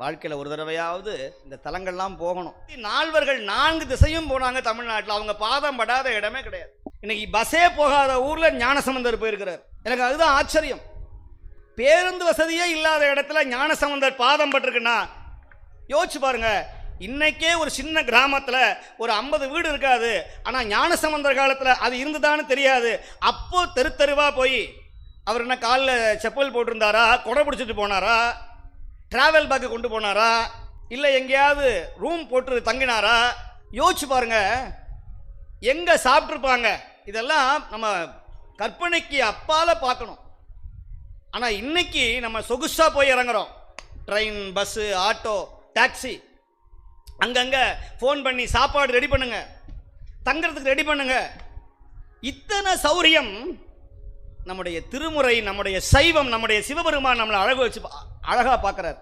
வாழ்க்கையில் ஒரு தடவையாவது இந்த தலங்கள்லாம் போகணும். நால்வர்கள் 4 திசையும் போனாங்க தமிழ்நாட்டில். அவங்க பாதம் படாத இடமே கிடையாது. இன்னைக்கு பஸ்ஸே போகாத ஊரில் ஞானசம்பந்தர் போயிருக்கிறார். எனக்கு அதுதான் ஆச்சரியம். பேருந்து வசதியே இல்லாத இடத்துல ஞானசம்பந்தர் பாதம் பட்டிருக்குன்னா யோசிச்சு பாருங்க. இன்னைக்கே ஒரு சின்ன கிராமத்தில் ஒரு 50 வீடு இருக்காது. ஆனால் ஞானசம்பந்தர் காலத்தில் அது இருந்துதான்னு தெரியாது. அப்போ தெரு தெருவா போய் அவர் என்ன காலில் செப்பல் போட்டிருந்தாரா, கொடை பிடிச்சிட்டு போனாரா, டிராவல் பேக்கு கொண்டு போனாரா, இல்லை எங்கேயாவது ரூம் போட்டு தங்கினாரா? யோசிச்சு பாருங்க, எங்க சாப்பிட்ருப்பாங்க. இதெல்லாம் நம்ம கற்பனைக்கு அப்பால பார்க்கணும். ஆனால் இன்னைக்கு நம்ம சொகுசா போய் இறங்குறோம். ட்ரெயின், பஸ்ஸு, ஆட்டோ, டாக்ஸி, அங்கங்க ஃபோன் பண்ணி சாப்பாடு ரெடி பண்ணுங்க, தங்கிறதுக்கு ரெடி பண்ணுங்க. இத்தனை சௌரியம் நம்முடைய திருமுறை, நம்முடைய சைவம், நம்முடைய சிவபெருமான் நம்மளை அழகாக பார்க்குறார்.